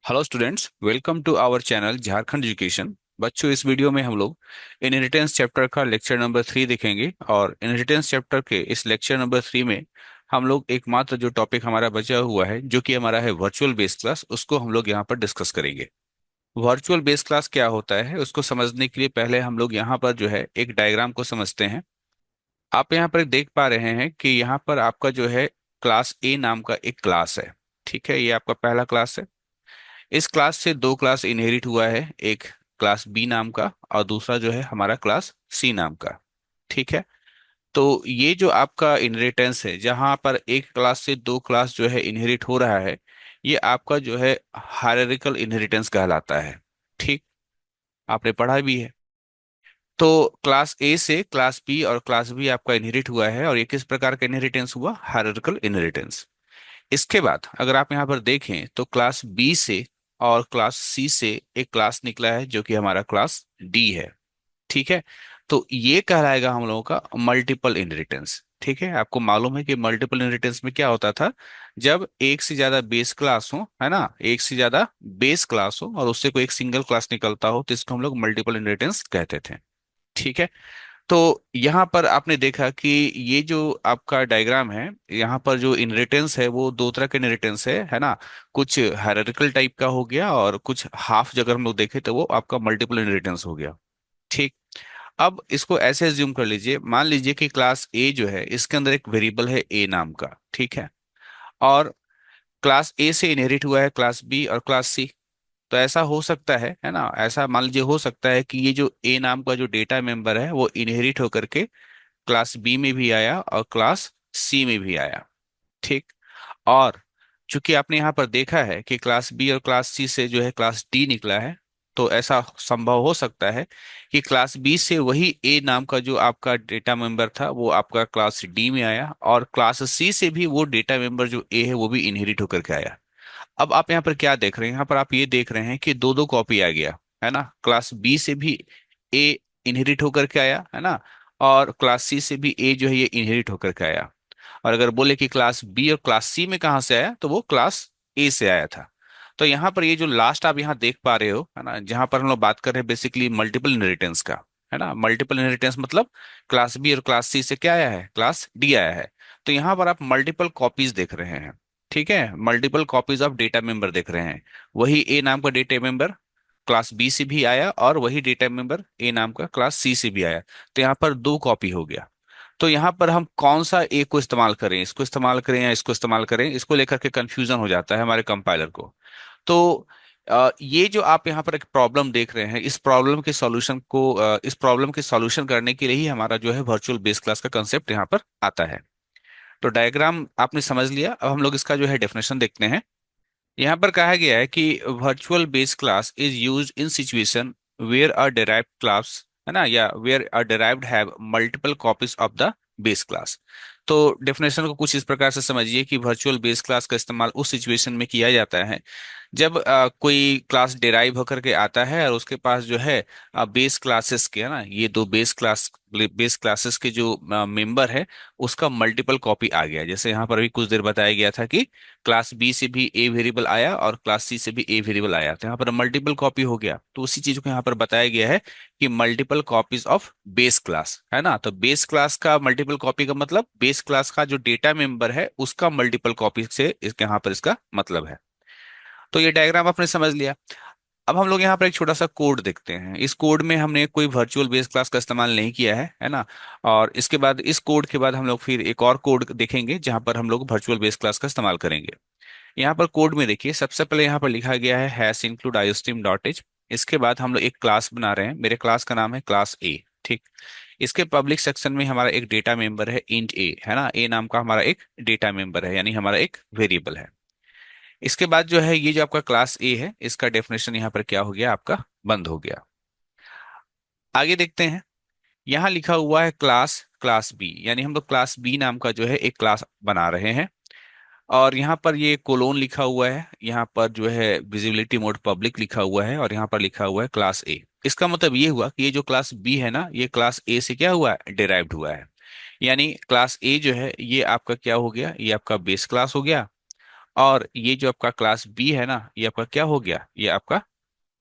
Hello students, welcome to our channel Jharkhand education. बच्चों, इस video में हम लोग इनहेरिटेंस चैप्टर का लेक्चर नंबर 3 देखेंगे। और इनहेरिटेंस चैप्टर के इस लेक्चर नंबर 3 में हम लोग एकमात्र जो टॉपिक हमारा बचा हुआ है, जो कि हमारा है वर्चुअल बेस क्लास, उसको हम लोग यहाँ पर डिस्कस करेंगे। वर्चुअल बेस क्लास क्या होता है उसको समझने के लिए पहले हम लोग यहाँ पर जो है एक डायग्राम को समझते हैं। आप यहाँ पर देख पा रहे हैं कि यहाँ पर आपका जो है क्लास ए नाम का एक क्लास है। ठीक है, ये आपका पहला क्लास है। इस क्लास से दो क्लास इनहेरिट हुआ है, एक क्लास बी नाम का और दूसरा जो है हमारा क्लास सी नाम का। ठीक है। तो ये जो आपका इनहेरिटेंस है, जहां पर एक क्लास से दो क्लास जो है इनहेरिट हो रहा है, ये आपका जो है हायरार्किकल इनहेरिटेंस कहलाता है। ठीक, आपने पढ़ा भी है। तो क्लास ए से क्लास बी और क्लास बी आपका इनहेरिट हुआ है, और ये किस प्रकार का इनहेरिटेंस हुआ? Hierarchical inheritance. इसके बाद अगर आप यहाँ पर देखें तो क्लास बी से और क्लास सी से एक क्लास निकला है, जो कि हमारा क्लास डी है। ठीक है। तो ये कहलाएगा हम लोगों का मल्टीपल इनहेरिटेंस। ठीक है, आपको मालूम है कि मल्टीपल इनहेरिटेंस में क्या होता था? जब एक से ज्यादा बेस क्लास हो, है ना, एक से ज्यादा बेस क्लास हो और उससे कोई एक सिंगल क्लास निकलता हो, तो इसको हम लोग मल्टीपल इनहेरिटेंस कहते थे। ठीक है। तो यहाँ पर आपने देखा कि ये जो आपका डायग्राम है, यहाँ पर जो इनहेरिटेंस है वो दो तरह का इनहेरिटेंस है ना। कुछ हायरार्किकल टाइप का हो गया, और कुछ हाफ जगह हम लोग देखें तो वो आपका मल्टीपल इनहेरिटेंस हो गया। ठीक। अब इसको ऐसे एज्यूम कर लीजिए, मान लीजिए कि क्लास ए जो है इसके अंदर एक वेरिएबल है ए नाम का। ठीक है। और क्लास ए से इनहेरिट हुआ है क्लास बी और क्लास सी। तो ऐसा हो सकता है ना, ऐसा मान लीजिए हो सकता है कि ये जो ए नाम का जो डेटा मेंबर है वो इनहेरिट होकर के क्लास बी में भी आया और क्लास सी में भी आया। ठीक। और चूंकि आपने यहाँ पर देखा है कि क्लास बी और क्लास सी से जो है क्लास डी निकला है, तो ऐसा संभव हो सकता है कि क्लास बी से वही ए नाम का जो आपका डेटा मेंबर था वो आपका क्लास डी में आया, और क्लास सी से भी वो डेटा मेंबर जो ए है वो भी इनहेरिट होकर के आया। अब आप यहाँ पर क्या देख रहे हैं? यहाँ पर आप ये देख रहे हैं कि दो दो कॉपी आ गया, है ना। क्लास बी से भी ए इनहेरिट होकर के आया, है ना। और क्लास सी से भी ए जो है ये इनहेरिट होकर के आया। और अगर बोले कि क्लास बी और क्लास सी में कहाँ से आया, तो वो क्लास ए से आया था। तो यहाँ पर ये जो लास्ट आप यहाँ देख पा रहे हो, है ना, जहां पर हम लोग बात कर रहे हैं बेसिकली मल्टीपल इनहेरिटेंस का, है ना। मल्टीपल इनहेरिटेंस मतलब क्लास बी और क्लास सी से क्या आया है? क्लास डी आया है। तो यहाँ पर आप मल्टीपल कॉपीज देख रहे हैं। ठीक है, multiple copies of data member देख रहे हैं। वही ए नाम का डेटा मेंबर क्लास बी से भी आया, और वही डेटा मेंबर ए नाम का क्लास सी से भी आया। तो यहाँ पर दो कॉपी हो गया। तो यहाँ पर हम कौन सा ए को इस्तेमाल करें, इसको इस्तेमाल करें या इसको इस्तेमाल करें, इसको लेकर के कंफ्यूजन हो जाता है हमारे कंपाइलर को। तो ये जो आप यहाँ पर एक प्रॉब्लम देख रहे हैं, इस प्रॉब्लम के सॉल्यूशन करने के लिए ही हमारा जो है वर्चुअल बेस क्लास का कंसेप्ट यहाँ पर आता है। तो डायग्राम आपने समझ लिया, अब हम लोग इसका जो है डेफिनेशन देखते हैं। यहाँ पर कहा गया है कि virtual base class is used in situation where a derived class, है ना, या where a derived have multiple copies of the base class. तो डेफिनेशन को कुछ इस प्रकार से समझिए कि वर्चुअल बेस क्लास का इस्तेमाल उस सिचुएशन में किया जाता है जब कोई क्लास डिराइव होकर के आता है और उसके पास जो है बेस क्लासेस के, है ना, ये दो बेस क्लासेस के जो मेंबर है उसका मल्टीपल कॉपी आ गया। जैसे यहाँ पर अभी कुछ देर बताया गया था कि क्लास बी से भी ए वेरिएबल आया और क्लास सी से भी ए वेरिएबल आया, तो यहाँ पर मल्टीपल कॉपी हो गया। तो उसी चीज को यहाँ पर बताया गया है कि multiple copies of base class, है ना। तो बेस क्लास का मल्टीपल कॉपी का मतलब बेस क्लास का जो डेटा मेंबर है उसका मल्टीपल कॉपी से इसके यहाँ पर इसका मतलब है। तो ये डायग्राम आपने समझ लिया। अब हम लोग यहाँ पर एक छोटा सा कोड देखते हैं। इस कोड में हमने कोई वर्चुअल बेस क्लास का इस्तेमाल नहीं किया है ना। और इसके बाद इस कोड के बाद हम लोग फिर एक और कोड देखेंगे जहां पर हम लोग वर्चुअल बेस क्लास का इस्तेमाल करेंगे। यहाँ पर कोड में देखिए, सबसे पहले यहाँ पर लिखा गया है hash include iostream dot H. इसके बाद हम लोग एक क्लास बना रहे हैं, मेरे क्लास का नाम है क्लास ए। ठीक। इसके पब्लिक सेक्शन में हमारा एक डेटा मेंबर है इंट ए, है ना, ए नाम का हमारा एक डेटा मेंबर है, यानी हमारा एक वेरिएबल है। इसके बाद जो है ये जो आपका क्लास ए है इसका डेफिनेशन यहाँ पर क्या हो गया? आपका बंद हो गया। आगे देखते हैं। यहाँ लिखा हुआ है क्लास क्लास बी, यानी हम लोग क्लास बी नाम का जो है एक क्लास बना रहे हैं। और यहाँ पर ये कोलोन लिखा हुआ है, यहाँ पर जो है विजिबिलिटी मोड पब्लिक लिखा हुआ है, और यहाँ पर लिखा हुआ है क्लास ए। इसका मतलब ये हुआ कि ये जो क्लास बी है ना, ये क्लास ए से क्या हुआ है? डिराइव्ड हुआ है। यानी क्लास ए जो है ये आपका क्या हो गया? ये आपका बेस क्लास हो गया। और ये जो आपका क्लास बी है ना, ये आपका क्या हो गया, ये आपका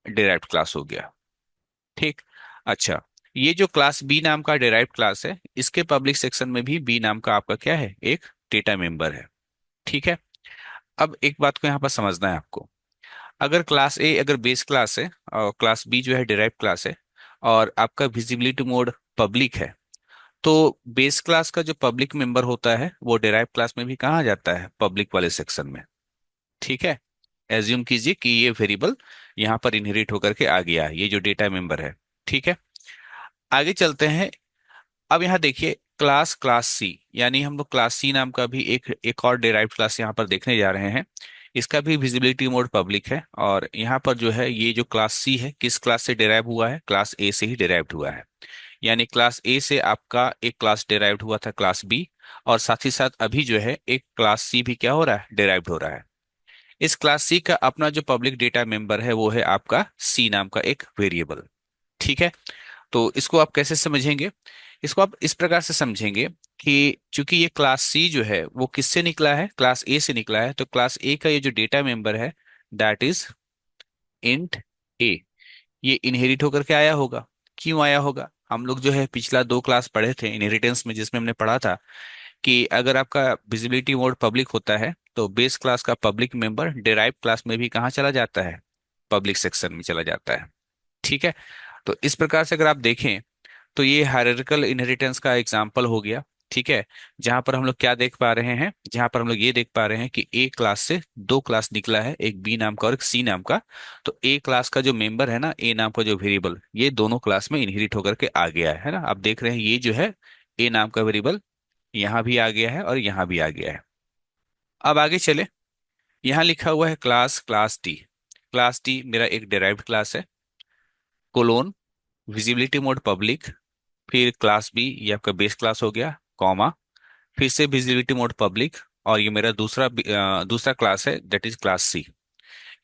डिराइव्ड क्लास हो गया। ठीक। अच्छा, ये जो क्लास बी नाम का डिराइव्ड क्लास है, इसके पब्लिक सेक्शन में भी बी नाम का आपका क्या है, एक डेटा मेंबर है। ठीक है। अब एक बात को यहाँ पर समझना है आपको। अगर क्लास ए अगर बेस क्लास है और क्लास बी जो है डिराइव क्लास है, और आपका विजिबिलिटी मोड पब्लिक है, तो बेस क्लास का जो पब्लिक मेंबर होता है वो डिराइव क्लास में भी कहाँ जाता है, पब्लिक वाले सेक्शन में। ठीक है। एज्यूम कीजिए कि ये वेरिएबल यहाँ पर इनहेरिट होकर के आ गया है, ये जो डेटा मेंबर है। ठीक है। आगे चलते हैं। अब यहाँ देखिए, क्लास क्लास सी, यानी हम लोग क्लास सी नाम का भी एक एक और डिराइव्ड क्लास यहाँ पर देखने जा रहे हैं। इसका भी विजिबिलिटी मोड पब्लिक है, और यहाँ पर जो है ये जो क्लास सी है, किस क्लास से डिराइव हुआ है, क्लास ए से ही डिराइव्ड हुआ है। यानी क्लास ए से आपका एक क्लास डिराइव्ड हुआ था, क्लास बी, और साथ ही साथ अभी जो है एक क्लास सी भी क्या हो रहा है, डिराइव्ड हो रहा है। इस क्लास सी का अपना जो पब्लिक डेटा मेंबर है वो है आपका सी नाम का एक वेरिएबल। ठीक है। तो इसको आप कैसे समझेंगे, इसको आप इस प्रकार से समझेंगे कि चूंकि ये क्लास सी जो है वो किससे निकला है, क्लास ए से निकला है, तो क्लास ए का ये जो डेटा मेंबर है, दैट इज इंट ए, ये इनहेरिट होकर के आया होगा। क्यों आया होगा, हम लोग जो है पिछला दो क्लास पढ़े थे इनहेरिटेंस में, जिसमें हमने पढ़ा था कि अगर आपका विजिबिलिटी मोड पब्लिक होता है तो बेस क्लास का पब्लिक मेंबर डिराइव क्लास में भी कहाँ चला जाता है, पब्लिक सेक्शन में चला जाता है। ठीक है। तो इस प्रकार से अगर आप देखें तो ये हायरार्किकल इनहेरिटेंस का एग्जांपल हो गया। ठीक है। जहां पर हम लोग क्या देख पा रहे हैं, जहां पर हम लोग ये देख पा रहे हैं कि ए क्लास से दो क्लास निकला है, एक बी नाम का और एक सी नाम का। तो ए क्लास का जो मेंबर है ना, ए नाम का जो वेरिएबल, ये दोनों क्लास में इनहेरिट होकर के आ गया है ना। आप देख रहे हैं ये जो है ए नाम का वेरिएबल यहाँ भी आ गया है और यहाँ भी आ गया है। अब आगे चले। यहाँ लिखा हुआ है class class T. Class T मेरा एक डिराइव्ड क्लास है, कोलोन, विजिबिलिटी मोड पब्लिक, फिर क्लास बी, ये आपका बेस क्लास हो गया, कॉमा, फिर से विजिबिलिटी मोड पब्लिक, और ये मेरा दूसरा क्लास है, दैट इज क्लास सी।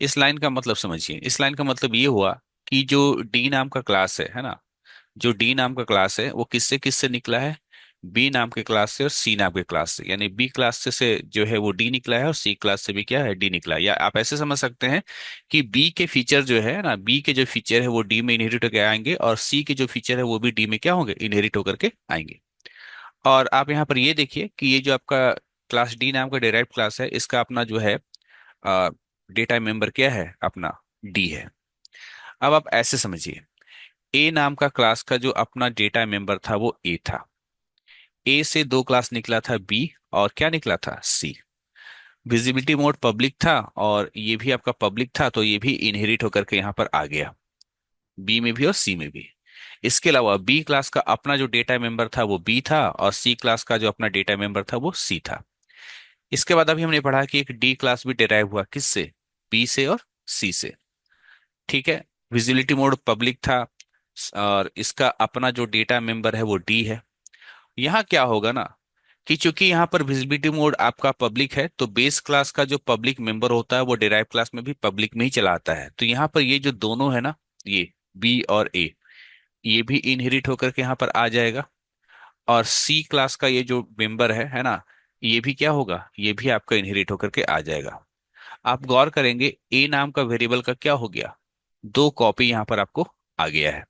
इस लाइन का मतलब समझिए, इस लाइन का मतलब ये हुआ कि जो डी नाम का क्लास है ना, जो डी नाम का क्लास है वो किससे किससे निकला है, बी नाम के क्लास से और सी नाम के क्लास से। यानी बी क्लास से जो है वो डी निकला है, और सी क्लास से भी क्या है, डी निकला है। या आप ऐसे समझ सकते हैं कि बी के फीचर जो है ना, बी के जो फीचर है वो डी में इनहेरिट होकर आएंगे, और सी के जो फीचर है वो भी डी में क्या होंगे, इनहेरिट होकर के आएंगे। और आप यहाँ पर ये देखिए कि ये जो आपका क्लास डी नाम का डिराइव्ड क्लास है, इसका अपना जो है डेटा मेंबर क्या है, अपना डी है। अब आप ऐसे समझिए, ए नाम का क्लास का जो अपना डेटा मेंबर था वो ए था। ए से दो क्लास निकला था बी, और क्या निकला था, सी। विजिबिलिटी मोड पब्लिक था, और ये भी आपका पब्लिक था, तो ये भी इनहेरिट होकर के यहाँ पर आ गया, बी में भी और सी में भी। इसके अलावा बी क्लास का अपना जो डेटा मेंबर था वो बी था, और सी क्लास का जो अपना डेटा मेंबर था वो सी था। इसके बाद अभी हमने पढ़ा कि एक डी क्लास भी डिराइव हुआ, किससे, बी से और सी से। ठीक है। विजिबिलिटी मोड पब्लिक था, और इसका अपना जो डेटा मेंबर है वो डी है। यहाँ क्या होगा ना, कि चूंकि यहाँ पर विजिबिलिटी मोड आपका पब्लिक है, तो बेस क्लास का जो पब्लिक मेंबर होता है वो डिराइव क्लास में भी पब्लिक में ही चला आता है। तो यहाँ पर ये जो दोनों है ना, ये बी और ए, ये भी इनहेरिट होकर के यहाँ पर आ जाएगा। और सी क्लास का ये जो मेंबर है ना, ये भी क्या होगा, ये भी आपका इनहेरिट होकर के आ जाएगा। आप गौर करेंगे ए नाम का वेरिएबल का क्या हो गया, दो कॉपी यहाँ पर आपको आ गया है।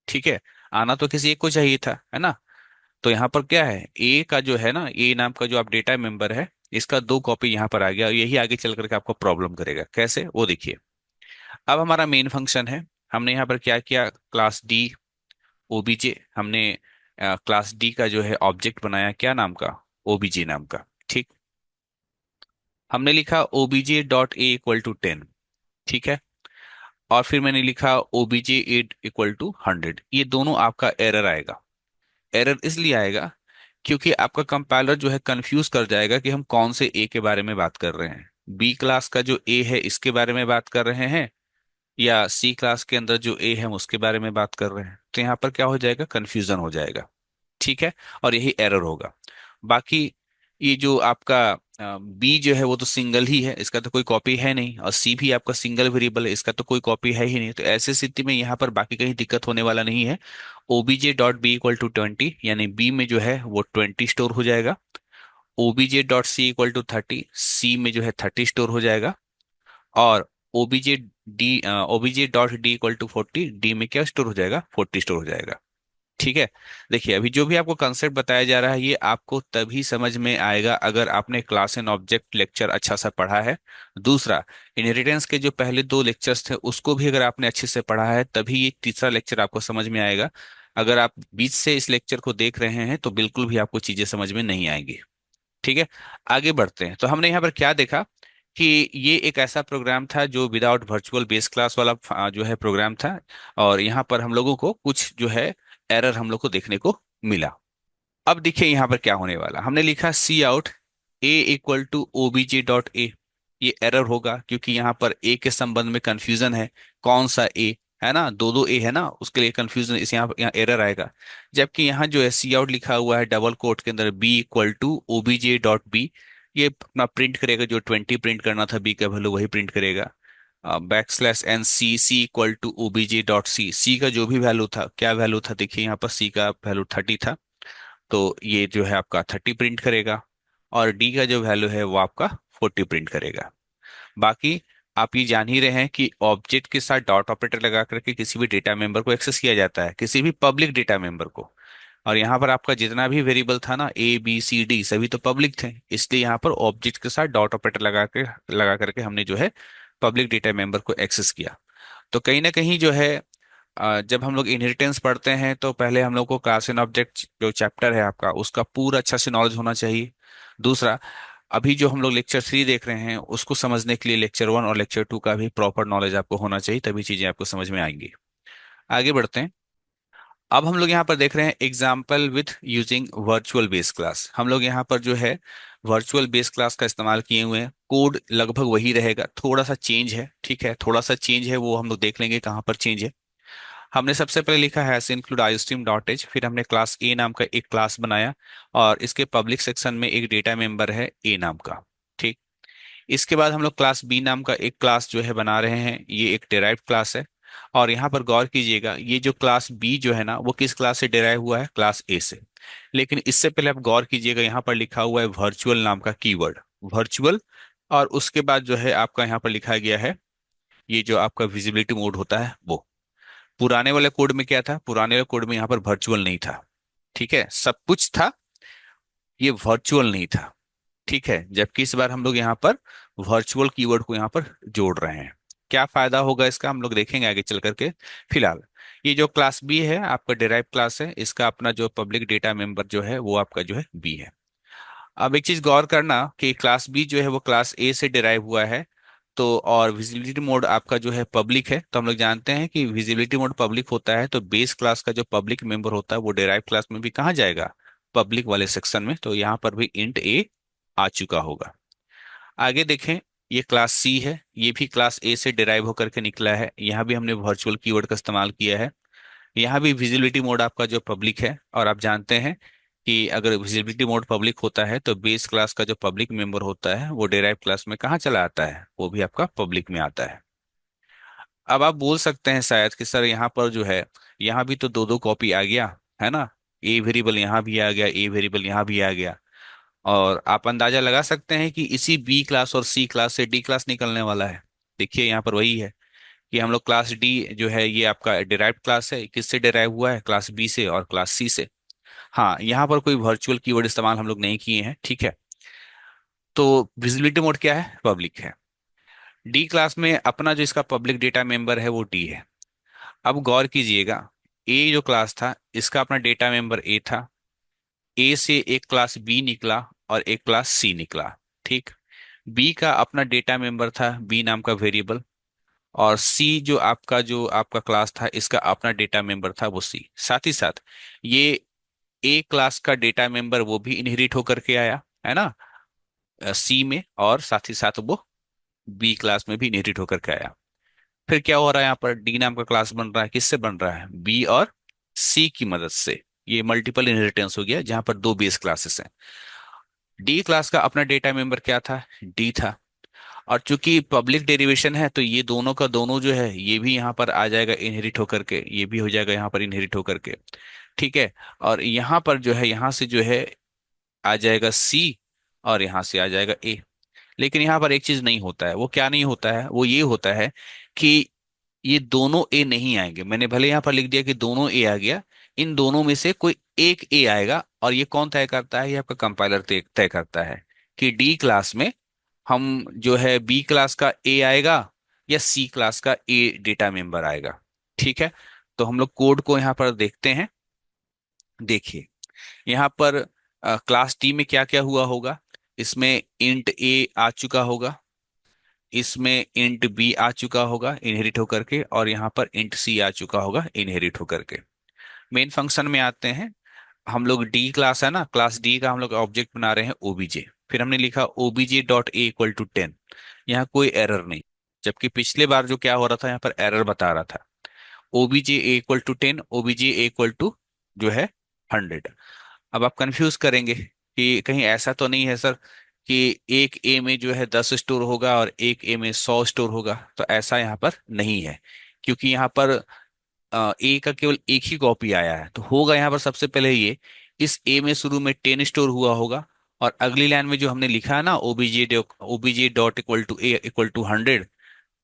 ठीक है। आना तो किसी एक को चाहिए था, है ना। तो यहाँ पर क्या है, ए का जो है ना, ए नाम का जो आप डेटा मेंबर है, इसका दो कॉपी यहाँ पर आ गया, और यही आगे चल करके आपको प्रॉब्लम करेगा। कैसे, वो देखिए। अब हमारा मेन फंक्शन है, हमने यहाँ पर क्या किया, क्लास डी ओबीजे, हमने क्लास डी का जो है ऑब्जेक्ट बनाया, क्या नाम का, ओबीजे नाम का। ठीक। हमने लिखा OBJ dot a equal to 10। ठीक है। और फिर मैंने लिखा ओबीजे एट इक्वल टू 100। ये दोनों आपका एरर आएगा। एरर इसलिए आएगा क्योंकि आपका कंपाइलर जो है कंफ्यूज कर जाएगा कि हम कौन से ए के बारे में बात कर रहे हैं, बी क्लास का जो ए है इसके बारे में बात कर रहे हैं, या सी क्लास के अंदर जो ए है हम उसके बारे में बात कर रहे हैं। तो यहाँ पर क्या हो जाएगा, कंफ्यूजन हो जाएगा। ठीक है। और यही एरर होगा। बाकी ये जो आपका बी जो है वो तो सिंगल ही है, इसका तो कोई कॉपी है नहीं, और सी भी आपका सिंगल वेरिएबल है, इसका तो कोई कॉपी है ही नहीं। तो ऐसी स्थिति में यहाँ पर बाकी कहीं दिक्कत होने वाला नहीं है। OBJ dot b equal to 20, यानी बी में जो है वो 20 स्टोर हो जाएगा। OBJ dot c equal to 30, c में जो है 30 स्टोर हो जाएगा। और OBJ dot d equal to 40, d में क्या स्टोर हो जाएगा, 40 स्टोर हो जाएगा। ठीक है। देखिए अभी जो भी आपको कंसेप्ट बताया जा रहा है ये आपको तभी समझ में आएगा अगर आपने क्लास एंड ऑब्जेक्ट लेक्चर अच्छा सा पढ़ा है। दूसरा, इनहेरिटेंस के जो पहले दो लेक्चर्स थे उसको भी अगर आपने अच्छे से पढ़ा है तभी ये तीसरा लेक्चर आपको समझ में आएगा। अगर आप बीच से इस लेक्चर को देख रहे हैं तो बिल्कुल भी आपको चीजें समझ में नहीं आएंगी। ठीक है। आगे बढ़ते हैं। तो हमने यहाँ पर क्या देखा कि ये एक ऐसा प्रोग्राम था जो विदाउट वर्चुअल बेस क्लास वाला जो है प्रोग्राम था। और यहाँ पर हम लोगों को कुछ जो है एरर हम लोग को देखने को मिला। अब देखिए यहाँ पर क्या होने वाला, हमने लिखा cout a equal to OBJ dot a. ये एरर होगा क्योंकि यहाँ पर ए के संबंध में कंफ्यूजन है, कौन सा ए है ना, दो दो ए है ना, उसके लिए कंफ्यूजन, इस यहाँ एरर आएगा। जबकि यहाँ जो है सी आउट लिखा हुआ है डबल कोट के अंदर b equal to OBJ dot b, ये अपना प्रिंट करेगा, जो 20 प्रिंट करना था बी का वैल्यू वही प्रिंट करेगा। Backslash n c c equal to OBJ dot c, c का जो भी वैल्यू था, क्या वैल्यू था देखिए यहाँ पर, सी का वैल्यू 30 था, तो ये जो है आपका 30 प्रिंट करेगा। और डी का जो वैल्यू है वो आपका 40 प्रिंट करेगा। बाकी आप ये जान ही रहे हैं कि ऑब्जेक्ट के साथ डॉट ऑपरेटर लगा करके किसी भी डेटा मेंबर को एक्सेस किया जाता है, किसी भी पब्लिक डेटा मेंबर को। और यहाँ पर आपका जितना भी वेरिएबल था ना, ए बी सी डी सभी तो पब्लिक थे, इसलिए यहाँ पर ऑब्जेक्ट के साथ डॉट ऑपरेटर लगा करके हमने जो है पब्लिक डेटा मेंबर को एक्सेस किया। तो कहीं ना कहीं जो है जब हम लोग इनहेरिटेंस पढ़ते हैं तो पहले हम लोग को क्लास एंड ऑब्जेक्ट जो चैप्टर है आपका उसका पूरा अच्छा से नॉलेज होना चाहिए। दूसरा, अभी जो हम लोग लेक्चर 3 देख रहे हैं उसको समझने के लिए लेक्चर 1 और लेक्चर 2 का भी प्रॉपर नॉलेज आपको होना चाहिए, तभी चीजें आपको समझ में आएंगी। आगे बढ़ते हैं। अब हम लोग यहाँ पर देख रहे हैं example with using virtual base class. हम लोग यहाँ पर जो है वर्चुअल बेस क्लास का इस्तेमाल किए हुए हैं, कोड लगभग वही रहेगा, थोड़ा सा चेंज है। ठीक है, थोड़ा सा चेंज है, वो हम लोग देख लेंगे कहाँ पर चेंज है। हमने सबसे पहले लिखा है इंक्लूड आईस्ट्रीम डॉट एच, फिर हमने क्लास ए नाम का एक क्लास बनाया और इसके पब्लिक सेक्शन में एक डेटा मेंबर है ए नाम का। ठीक। इसके बाद हम लोग क्लास बी नाम का एक क्लास जो है बना रहे हैं, ये एक डिराइव्ड क्लास है। और यहाँ पर गौर कीजिएगा, ये जो क्लास बी जो है ना वो किस क्लास से डिराइव हुआ है, क्लास ए से। लेकिन इससे पहले आप गौर कीजिएगा, यहाँ पर लिखा हुआ है वर्चुअल नाम का कीवर्ड, वर्चुअल। और उसके बाद जो है आपका यहाँ पर लिखा गया है ये जो आपका विजिबिलिटी मोड होता है वो। पुराने वाले कोड में क्या था, पुराने वाले कोड में यहाँ पर वर्चुअल नहीं था। ठीक है, सब कुछ था, ये वर्चुअल नहीं था। ठीक है, जबकि इस बार हम लोग यहाँ पर वर्चुअल कीवर्ड को यहाँ पर जोड़ रहे हैं। क्या फायदा होगा इसका हम लोग देखेंगे आगे चल करके। फिलहाल ये जो क्लास बी है आपका डिराइव क्लास है, इसका अपना जो पब्लिक डेटा मेंबर जो है वो आपका जो है बी है। अब एक चीज गौर करना कि क्लास बी जो है वो क्लास ए से डिराइव हुआ है। तो और विजिबिलिटी मोड आपका जो है पब्लिक है, तो हम लोग जानते हैं कि विजिबिलिटी मोड पब्लिक होता है तो बेस क्लास का जो पब्लिक मेंबर होता है वो डिराइव क्लास में भी कहाँ जाएगा, पब्लिक वाले सेक्शन में। तो यहाँ पर भी इंट ए आ चुका होगा। आगे देखें, ये क्लास सी है, ये भी क्लास ए से डिराइव होकर के निकला है, यहाँ भी हमने वर्चुअल कीवर्ड का इस्तेमाल किया है। यहाँ भी विजिबिलिटी मोड आपका जो पब्लिक है, और आप जानते हैं कि अगर विजिबिलिटी मोड पब्लिक होता है तो बेस क्लास का जो पब्लिक मेंबर होता है वो डिराइव क्लास में कहाँ चला आता है, वो भी आपका पब्लिक में आता है। अब आप बोल सकते हैं शायद कि सर यहाँ पर जो है यहाँ भी तो दो दो कॉपी आ गया है ना, ए वेरिएबल यहाँ भी आ गया, ए वेरिएबल यहाँ भी आ गया। और आप अंदाजा लगा सकते हैं कि इसी बी क्लास और सी क्लास से डी क्लास निकलने वाला है। देखिए यहाँ पर वही है कि हम लोग क्लास डी जो है ये आपका डिराइव्ड क्लास है, किससे डिराइव हुआ है, क्लास बी से और क्लास सी से। हाँ, यहाँ पर कोई वर्चुअल कीवर्ड इस्तेमाल हम लोग नहीं किए हैं। ठीक है, तो विजिबिलिटी मोड क्या है, पब्लिक है। डी क्लास में अपना जो इसका पब्लिक डेटा मेंबर है वो डी है। अब गौर कीजिएगा, ए जो क्लास था इसका अपना डेटा मेंबर ए था, ए से एक क्लास बी निकला और एक क्लास सी निकला। ठीक। बी का अपना डेटा मेंबर था बी नाम का वेरिएबल, और सी जो आपका क्लास था इसका अपना डेटा मेंबर था वो सी। साथ ही साथ ये ए क्लास का डेटा मेंबर वो भी इनहेरिट होकर के आया है ना सी में, और साथ ही साथ वो बी क्लास में भी इनहेरिट होकर के आया। फिर क्या हो रहा है, यहाँ पर डी नाम का क्लास बन रहा है, किससे बन रहा है, बी और सी की मदद से। ये मल्टीपल इनहेरिटेंस हो गया जहां पर दो बेस क्लासेस हैं। डी क्लास का अपना डेटा मेंबर क्या था, डी था। और चूंकि पब्लिक डेरिवेशन है तो ये दोनों का दोनों जो है ये भी यहाँ पर आ जाएगा इनहेरिट होकर के, ये भी हो जाएगा यहाँ पर इनहेरिट होकर के। ठीक है। और यहाँ पर जो है यहाँ से जो है आ जाएगा सी, और यहाँ से आ जाएगा ए। लेकिन यहाँ पर एक चीज नहीं होता है, वो क्या नहीं होता है, वो ये होता है कि ये दोनों ए नहीं आएंगे। मैंने भले यहाँ पर लिख दिया कि दोनों ए आ गया, इन दोनों में से कोई एक ए आएगा। और ये कौन तय करता है? ये आपका कंपाइलर तय तय करता है कि डी क्लास में हम जो है बी क्लास का ए आएगा या सी क्लास का ए डेटा मेंबर आएगा। ठीक है, तो हम लोग कोड को यहाँ पर देखते हैं। देखिए यहाँ पर क्लास डी में क्या क्या हुआ होगा। इसमें इंट ए आ चुका होगा, इसमें इंट बी आ चुका होगा इनहेरिट होकर के, और यहाँ पर इंट सी आ चुका होगा इनहेरिट होकर के। मेन फंक्शन में आते हैं हम लोग। डी क्लास है ना, क्लास डी का हम लोग ऑब्जेक्ट बना रहे हैं ओबीजे। फिर हमने लिखा OBJ dot a equal to 10। यहाँ कोई एरर नहीं, जबकि पिछले बार जो क्या हो रहा था यहाँ पर एरर बता रहा था। OBJ a equal to 10, OBJ a equal to जो है 100। अब आप कंफ्यूज करेंगे कि कहीं ऐसा तो नहीं है सर कि एक ए में जो है 10 स्टोर होगा और एक ए में 100 स्टोर होगा। तो ऐसा यहाँ पर नहीं है, क्योंकि यहाँ पर ए का केवल एक ही कॉपी आया है। तो होगा यहाँ पर सबसे पहले ये, इस ए में शुरू में 10 स्टोर हुआ होगा, और अगली लाइन में जो हमने लिखा है ना OBJ dot equal to a equal to 100,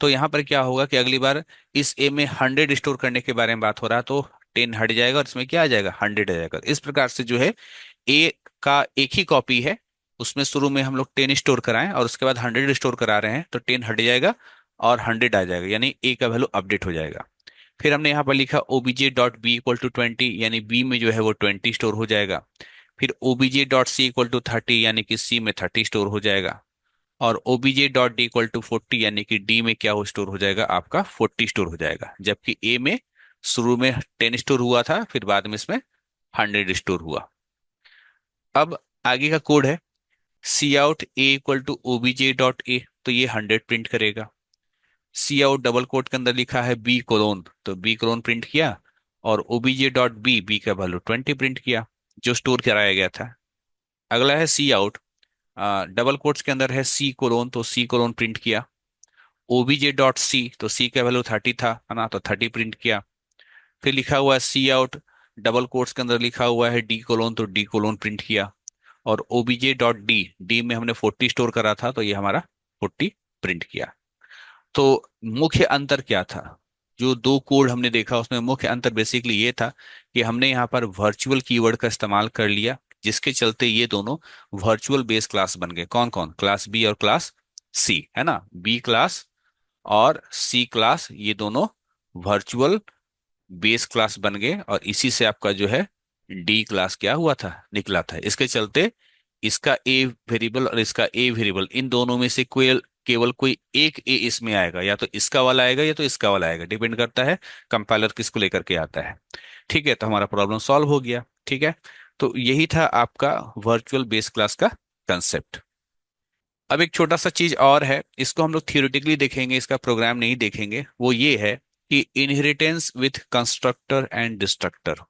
तो यहाँ पर क्या होगा कि अगली बार इस ए में 100 स्टोर करने के बारे में बात हो रहा है, तो 10 हट जाएगा और इसमें क्या आ जाएगा, 100 आ जाएगा। इस प्रकार से जो है ए का एक ही कॉपी है, उसमें शुरू में हम लोग 10 स्टोर कराएं और उसके बाद 100 स्टोर करा रहे हैं, तो 10 हट जाएगा और 100 आ जाएगा, यानी ए का वैल्यू अपडेट हो जाएगा। फिर हमने यहाँ पर लिखा OBJ dot b equal to 20, यानी बी में जो है वो 20 स्टोर हो जाएगा। फिर OBJ dot c equal to 30, यानी कि सी में 30 स्टोर हो जाएगा। और OBJ dot d equal to 40, यानी कि डी में क्या हो स्टोर हो जाएगा, आपका 40 स्टोर हो जाएगा। जबकि ए में शुरू में 10 स्टोर हुआ था, फिर बाद में इसमें 100 स्टोर हुआ। अब आगे का कोड है cout a equal to OBJ dot a, तो ये 100 प्रिंट करेगा। सी आउट डबल कोट के अंदर लिखा है बी कोलोन, तो बी कोलोन प्रिंट किया। और ओबीजे डॉट बी, बी का वैल्यू 20 प्रिंट किया जो स्टोर कराया गया था। अगला है सी आउट, डबल कोट्स के अंदर है सी कोलोन, तो सी कोलोन प्रिंट किया। ओबीजे डॉट सी, तो सी का वैल्यू 30 था, है ना, तो 30 प्रिंट किया। फिर लिखा हुआ है सी आउट, डबल कोट्स के अंदर लिखा हुआ है डी कोलोन, तो डी कोलोन प्रिंट किया। और ओबीजे डॉट डी, डी में हमने 40 स्टोर करा था, तो ये हमारा 40 प्रिंट किया। तो मुख्य अंतर क्या था? जो दो कोड हमने देखा उसमें मुख्य अंतर बेसिकली ये था कि हमने यहाँ पर वर्चुअल कीवर्ड का इस्तेमाल कर लिया, जिसके चलते ये दोनों वर्चुअल बेस क्लास बन गए। कौन कौन? क्लास बी और क्लास सी, है ना। बी क्लास और सी क्लास ये दोनों वर्चुअल बेस क्लास बन गए, और इसी से आपका जो है डी क्लास क्या हुआ था, निकला था। इसके चलते इसका ए वेरिएबल और इसका ए वेरिएबल, इन दोनों में से कोई केवल कोई एक ए इसमें आएगा, या तो इसका वाला आएगा या तो इसका वाला आएगा, डिपेंड करता है कंपाइलर किसको लेकर के आता है। ठीक है, तो हमारा प्रॉब्लम सॉल्व हो गया। ठीक है, तो यही था आपका वर्चुअल बेस क्लास का कंसेप्ट। अब एक छोटा सा चीज और है, इसको हम लोग थियोरेटिकली देखेंगे, इसका प्रोग्राम नहीं देखेंगे। वो ये है कि inheritance with constructor and destructor.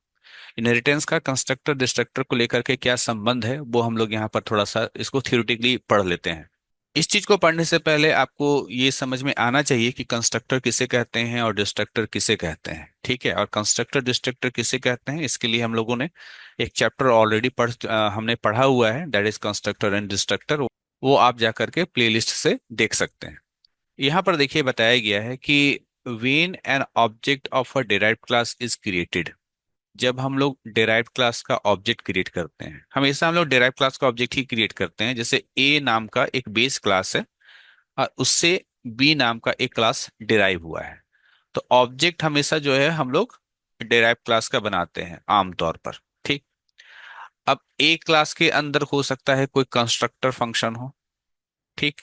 Inheritance का कंस्ट्रक्टर डिस्ट्रक्टर को लेकर के क्या संबंध है, वो हम लोग यहाँ पर थोड़ा सा इसको थियोरेटिकली पढ़ लेते हैं। इस चीज को पढ़ने से पहले आपको ये समझ में आना चाहिए कि कंस्ट्रक्टर किसे कहते हैं और डिस्ट्रक्टर किसे कहते हैं। ठीक है, और कंस्ट्रक्टर डिस्ट्रक्टर किसे कहते हैं, इसके लिए हम लोगों ने एक चैप्टर ऑलरेडी हमने पढ़ा हुआ है, that is constructor and destructor. वो आप जा करके प्लेलिस्ट से देख सकते हैं। यहाँ पर देखिए बताया गया है कि when an object of a derived class is created, जब हम लोग डिराइव्ड क्लास का ऑब्जेक्ट क्रिएट करते हैं, हमेशा हम लोग डिराइव्ड क्लास का ऑब्जेक्ट ही क्रिएट करते हैं। जैसे ए नाम का एक बेस क्लास है और उससे बी नाम का एक क्लास डिराइव हुआ है, तो ऑब्जेक्ट हमेशा जो है हम लोग डिराइव्ड क्लास का बनाते हैं आमतौर पर। ठीक, अब ए क्लास के अंदर हो सकता है कोई कंस्ट्रक्टर फंक्शन हो, ठीक,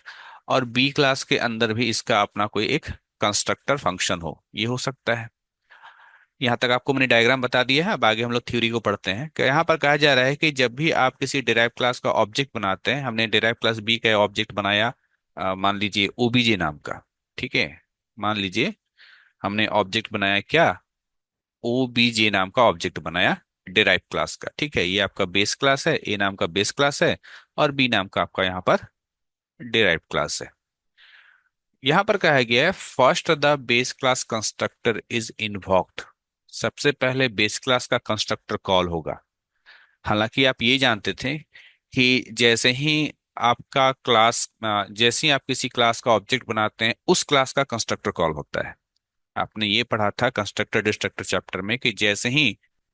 और बी क्लास के अंदर भी इसका अपना कोई एक कंस्ट्रक्टर फंक्शन हो, ये हो सकता है। यहाँ तक आपको मैंने डायग्राम बता दिया है। अब आगे हम लोग थ्योरी को पढ़ते हैं कि यहाँ पर कहा जा रहा है कि जब भी आप किसी डिराइव क्लास का ऑब्जेक्ट बनाते हैं, हमने डिराइव क्लास बी का ऑब्जेक्ट बनाया, मान लीजिए ओबीजे नाम का। ठीक है, मान लीजिए हमने ऑब्जेक्ट बनाया क्या, ओबीजे नाम का ऑब्जेक्ट बनाया डिराइव क्लास का। ठीक है, ये आपका बेस क्लास है, ए नाम का बेस क्लास है, और बी नाम का आपका यहाँ पर डिराइव क्लास है। यहाँ पर कहा गया है first the base class constructor is invoked, सबसे पहले बेस क्लास का कंस्ट्रक्टर कॉल होगा। हालांकि आप ये जानते थे कि जैसे ही आपका क्लास, जैसे ही आप किसी क्लास का ऑब्जेक्ट बनाते हैं उस क्लास का कंस्ट्रक्टर कॉल होता है। आपने ये पढ़ा था कंस्ट्रक्टर डिस्ट्रक्टर चैप्टर में कि जैसे ही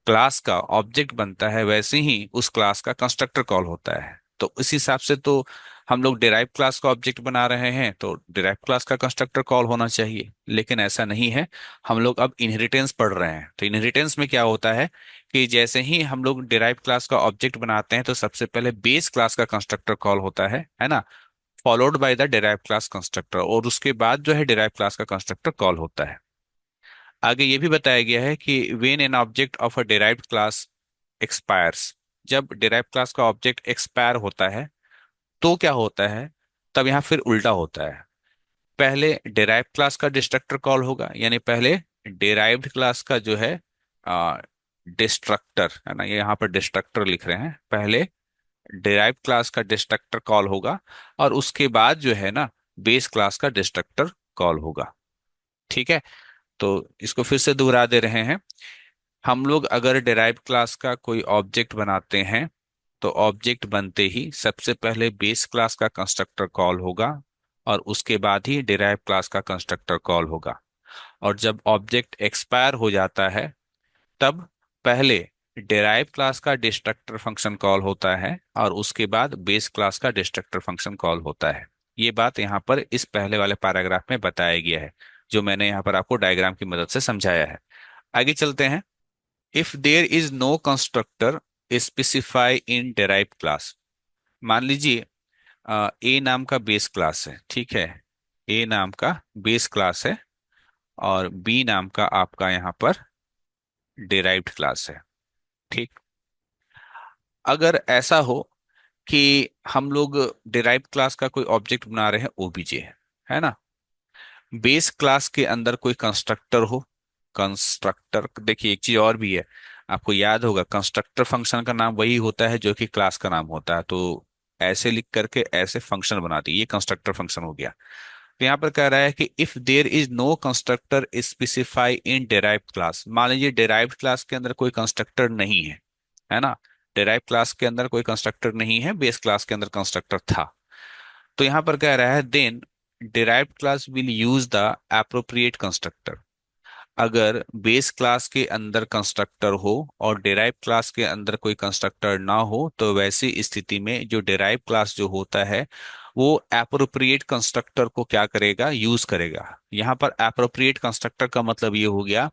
क्लास का ऑब्जेक्ट बनता है वैसे ही उस क्लास का कंस्ट्रक्टर कॉल होता है। तो इस हिसाब से तो हम लोग डिराइव क्लास का ऑब्जेक्ट बना रहे हैं तो डिराइव क्लास का कंस्ट्रक्टर कॉल होना चाहिए, लेकिन ऐसा नहीं है। हम लोग अब इनहेरिटेंस पढ़ रहे हैं, तो इनहेरिटेंस में क्या होता है कि जैसे ही हम लोग डिराइव क्लास का ऑब्जेक्ट बनाते हैं तो सबसे पहले बेस क्लास का कंस्ट्रक्टर कॉल होता है ना, followed by the derive class constructor, और उसके बाद जो है डिराइव क्लास का कंस्ट्रक्टर कॉल होता है। आगे ये भी बताया गया है कि when an object of a derived class expires, जब डिराइव्ड क्लास का ऑब्जेक्ट एक्सपायर होता है तो क्या होता है, तब यहाँ फिर उल्टा होता है। पहले डिराइव्ड क्लास का डिस्ट्रक्टर कॉल होगा, यानी पहले डिराइव्ड क्लास का जो है डिस्ट्रक्टर है ना, ये यहाँ पर डिस्ट्रक्टर लिख रहे हैं, पहले डिराइव्ड क्लास का डिस्ट्रक्टर कॉल होगा और उसके बाद जो है ना बेस क्लास का डिस्ट्रक्टर कॉल होगा। ठीक है, तो इसको फिर से दोहरा दे रहे हैं। हम लोग अगर डिराइव क्लास का कोई ऑब्जेक्ट बनाते हैं तो ऑब्जेक्ट बनते ही सबसे पहले बेस क्लास का कंस्ट्रक्टर कॉल होगा और उसके बाद ही डिराइव क्लास का कंस्ट्रक्टर कॉल होगा। और जब ऑब्जेक्ट एक्सपायर हो जाता है तब पहले डिराइव क्लास का डिस्ट्रक्टर फंक्शन कॉल होता है और उसके बाद बेस क्लास का डिस्ट्रक्टर फंक्शन कॉल होता है। ये बात यहाँ पर इस पहले वाले पैराग्राफ में बताया गया है, जो मैंने यहाँ पर आपको डायग्राम की मदद से समझाया है। आगे चलते हैं। If there is no constructor specify in derived class, मान लीजिए ए नाम का बेस क्लास है, ठीक है, ए नाम का बेस क्लास है और बी नाम का आपका यहाँ पर डिराइव्ड क्लास है। ठीक, अगर ऐसा हो कि हम लोग डिराइव्ड क्लास का कोई ऑब्जेक्ट बना रहे हैं ओबीजे, है ना, बेस क्लास के अंदर कोई कंस्ट्रक्टर हो, कंस्ट्रक्टर देखिए एक चीज और भी है, आपको याद होगा कंस्ट्रक्टर फंक्शन का नाम वही होता है जो कि क्लास का नाम होता है, तो ऐसे लिख करके ऐसे फंक्शन बना दी, ये कंस्ट्रक्टर फंक्शन हो गया। तो यहाँ पर कह रहा है कि if there is no constructor specify in derived class, मान लीजिए डिराइव्ड क्लास के अंदर कोई कंस्ट्रक्टर नहीं है ना, डिराइव्ड क्लास के अंदर कोई कंस्ट्रक्टर नहीं है, बेस क्लास के अंदर कंस्ट्रक्टर था। तो यहाँ पर कह रहा है then derived class will use the appropriate constructor, अगर बेस क्लास के अंदर कंस्ट्रक्टर हो और डिराइव क्लास के अंदर कोई कंस्ट्रक्टर ना हो तो वैसी स्थिति में जो डिराइव क्लास जो होता है वो एप्रोप्रिएट कंस्ट्रक्टर को क्या करेगा, यूज करेगा। यहाँ पर एप्रोप्रिएट कंस्ट्रक्टर का मतलब ये हो गया,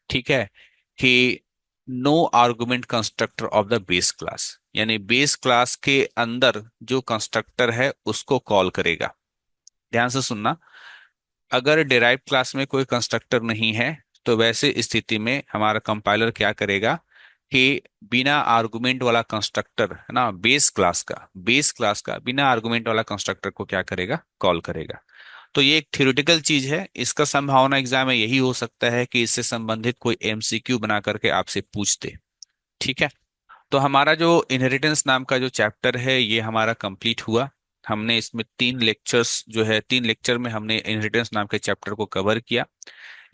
ठीक है, कि no argument constructor of the base class, यानी बेस क्लास के अंदर जो कंस्ट्रक्टर है उसको कॉल करेगा। ध्यान से सुनना, अगर डिराइव क्लास में कोई कंस्ट्रक्टर नहीं है तो वैसे स्थिति में हमारा कंपाइलर क्या करेगा कि बिना आर्गुमेंट वाला कंस्ट्रक्टर है ना, बेस क्लास का बिना आर्गुमेंट वाला कंस्ट्रक्टर को क्या करेगा, कॉल करेगा। तो ये एक थ्योरेटिकल चीज है, इसका संभावना एग्जाम में यही हो सकता है कि इससे संबंधित कोई एमसीक्यू बना करके आपसे पूछ दे। ठीक है, तो हमारा जो इनहेरिटेंस नाम का जो चैप्टर है ये हमारा कंप्लीट हुआ। हमने इसमें 3 लेक्चर्स जो है, 3 लेक्चर में हमने इनहेरिटेंस नाम के चैप्टर को कवर किया।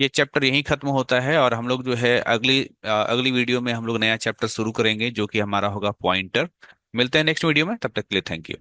ये चैप्टर यहीं खत्म होता है और हम लोग जो है अगली वीडियो में हम लोग नया चैप्टर शुरू करेंगे जो कि हमारा होगा पॉइंटर। मिलते हैं नेक्स्ट वीडियो में, तब तक के लिए थैंक यू।